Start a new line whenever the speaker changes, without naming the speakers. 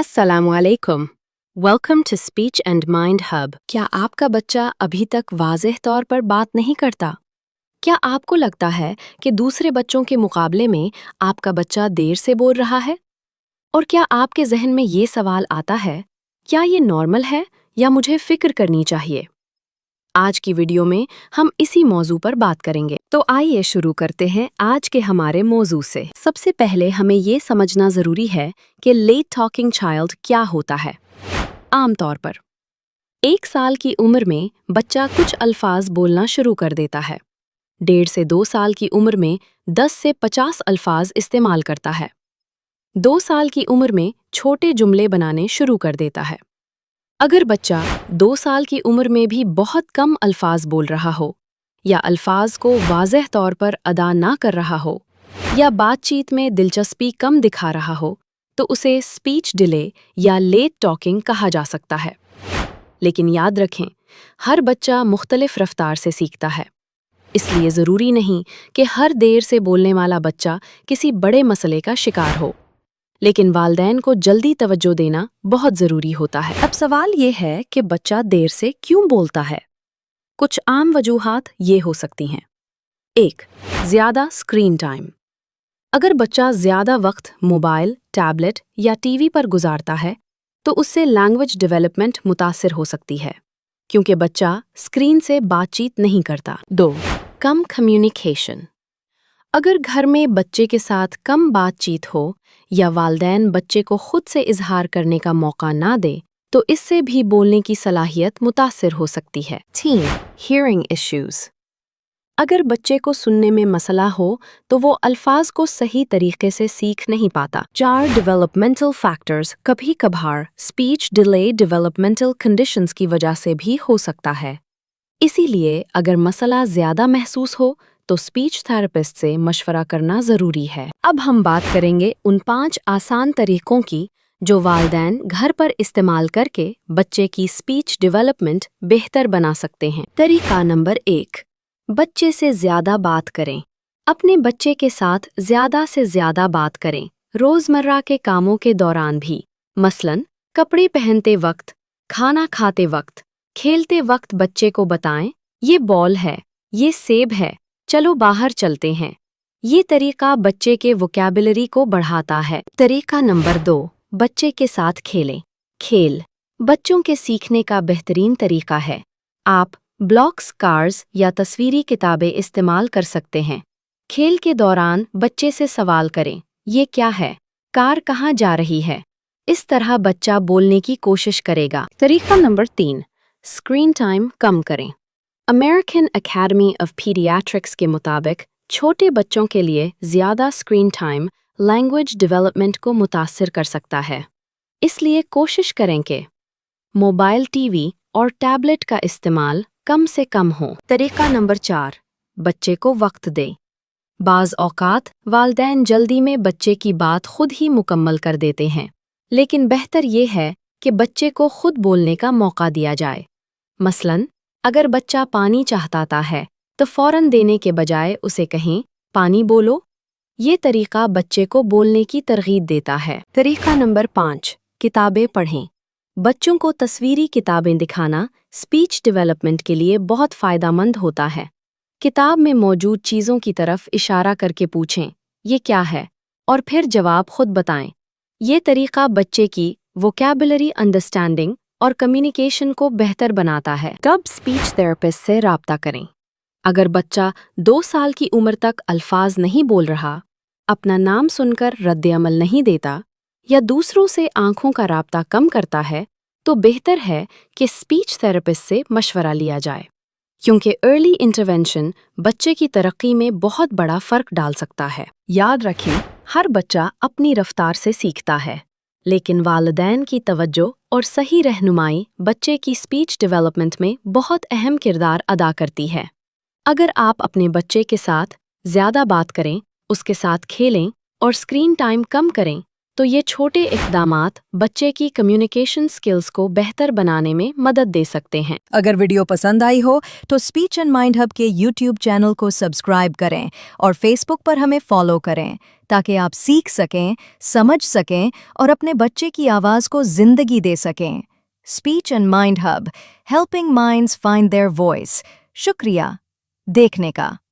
अस्सलामु अलैकुम। Welcome to speech and mind hub. क्या आपका बच्चा अभी तक वाज़ेह तौर पर बात नहीं करता? क्या आपको लगता है कि दूसरे बच्चों के मुकाबले में आपका बच्चा देर से बोल रहा है? और क्या आपके जहन में ये सवाल आता है, क्या ये नॉर्मल है या मुझे फिक्र करनी चाहिए? आज की वीडियो में हम इसी मौजू पर बात करेंगे। तो आइए शुरू करते हैं आज के हमारे मौजू से। सबसे पहले हमें ये समझना ज़रूरी है कि लेट टॉकिंग चाइल्ड क्या होता है। आमतौर पर 1 साल की उम्र में बच्चा कुछ अल्फाज बोलना शुरू कर देता है। 1.5 से 2 साल की उम्र में 10 से 50 अल्फाज इस्तेमाल करता है। 2 साल की उम्र में छोटे जुमले बनाने शुरू कर देता है। अगर बच्चा 2 साल की उम्र में भी बहुत कम अल्फाज बोल रहा हो, या अल्फाज को वाज़ेह तौर पर अदा ना कर रहा हो, या बातचीत में दिलचस्पी कम दिखा रहा हो, तो उसे स्पीच डिले या लेट टॉकिंग कहा जा सकता है। लेकिन याद रखें, हर बच्चा मुख्तलिफ रफ्तार से सीखता है, इसलिए ज़रूरी नहीं कि हर देर से बोलने वाला बच्चा किसी बड़े मसले का शिकार हो। लेकिन वालिदैन को जल्दी तवज्जो देना बहुत ज़रूरी होता है। अब सवाल ये है कि बच्चा देर से क्यों बोलता है? कुछ आम वजूहात ये हो सकती हैं। 1. ज़्यादा स्क्रीन टाइम। अगर बच्चा ज़्यादा वक्त मोबाइल, टैबलेट या टीवी पर गुजारता है, तो उससे लैंग्वेज डेवलपमेंट मुतासिर हो सकती है, क्योंकि बच्चा स्क्रीन से बातचीत नहीं करता। 2. कम कम्युनिकेशन। अगर घर में बच्चे के साथ कम बातचीत हो या वालिदैन बच्चे को खुद से इजहार करने का मौका ना दे, तो इससे भी बोलने की सलाहियत मुतासिर हो सकती है। 3. Hearing issues. अगर बच्चे को सुनने में मसला हो तो वो अल्फाज को सही तरीके से सीख नहीं पाता। 4. Developmental factors. कभी कभार स्पीच डिले डेवलपमेंटल कंडीशंस की वजह से भी हो सकता है। इसीलिए अगर मसला ज़्यादा महसूस हो तो स्पीच थेरेपिस्ट से मशवरा करना ज़रूरी है। अब हम बात करेंगे उन 5 आसान तरीकों की जो वालिदैन घर पर इस्तेमाल करके बच्चे की स्पीच डेवलपमेंट बेहतर बना सकते हैं। तरीका नंबर 1, बच्चे से ज़्यादा बात करें। अपने बच्चे के साथ ज़्यादा से ज़्यादा बात करें, रोज़मर्रा के कामों के दौरान भी। मसलन, कपड़े पहनते वक्त, खाना खाते वक्त, खेलते वक्त बच्चे को बताएं, ये बॉल है, ये सेब है, चलो बाहर चलते हैं। ये तरीका बच्चे के वोकैबुलरी को बढ़ाता है। तरीका नंबर 2, बच्चे के साथ खेलें। खेल बच्चों के सीखने का बेहतरीन तरीका है। आप ब्लॉक्स, कार्ड्स या तस्वीरी किताबें इस्तेमाल कर सकते हैं। खेल के दौरान बच्चे से सवाल करें, ये क्या है? कार कहाँ जा रही है? इस तरह बच्चा बोलने की कोशिश करेगा। तरीका नंबर 3, स्क्रीन टाइम कम करें। अमेरिकन एकेडमी ऑफ पीडियाट्रिक्स के मुताबिक छोटे बच्चों के लिए ज़्यादा स्क्रीन टाइम लैंग्वेज डेवलपमेंट को मुतासिर कर सकता है। इसलिए कोशिश करें कि मोबाइल, टीवी और टैबलेट का इस्तेमाल कम से कम हो। तरीका नंबर 4, बच्चे को वक्त दें। बाज़ औक़ात वालिदैन जल्दी में बच्चे की बात खुद ही मुकम्मल कर देते हैं, लेकिन बेहतर ये है कि बच्चे को खुद बोलने का मौका दिया जाए। मसलन, अगर बच्चा पानी चाहता है तो फ़ौरन देने के बजाय उसे कहें, पानी बोलो। ये तरीका बच्चे को बोलने की तरगीब देता है। तरीका नंबर 5, किताबें पढ़ें। बच्चों को तस्वीरी किताबें दिखाना स्पीच डेवलपमेंट के लिए बहुत फ़ायदेमंद होता है। किताब में मौजूद चीज़ों की तरफ इशारा करके पूछें, ये क्या है? और फिर जवाब खुद बताएं। ये तरीका बच्चे की वोकैबुलरी अंडरस्टैंडिंग और कम्युनिकेशन को बेहतर बनाता है। कब स्पीच थेरेपिस्ट से राब्ता करें? अगर बच्चा 2 साल की उम्र तक अल्फाज नहीं बोल रहा, अपना नाम सुनकर रद्द-ए-अमल नहीं देता या दूसरों से आंखों का राब्ता कम करता है, तो बेहतर है कि स्पीच थेरेपिस्ट से मशवरा लिया जाए, क्योंकि अर्ली इंटरवेंशन बच्चे की तरक्की में बहुत बड़ा फ़र्क डाल सकता है। याद रखें, हर बच्चा अपनी रफ्तार से सीखता है, लेकिन वालिदैन की तवज्जो और सही रहनुमाई बच्चे की स्पीच डेवलपमेंट में बहुत अहम किरदार अदा करती है। अगर आप अपने बच्चे के साथ ज़्यादा बात करें, उसके साथ खेलें और स्क्रीन टाइम कम करें, तो ये छोटे इक़दामात बच्चे की कम्युनिकेशन स्किल्स को बेहतर बनाने में मदद दे सकते हैं।
अगर वीडियो पसंद आई हो तो स्पीच एंड माइंड हब के यूट्यूब चैनल को सब्सक्राइब करें और फेसबुक पर हमें फॉलो करें ताकि आप सीख सकें, समझ सकें और अपने बच्चे की आवाज़ को जिंदगी दे सकें। Speech and mind hub, helping minds find their voice. शुक्रिया देखने का।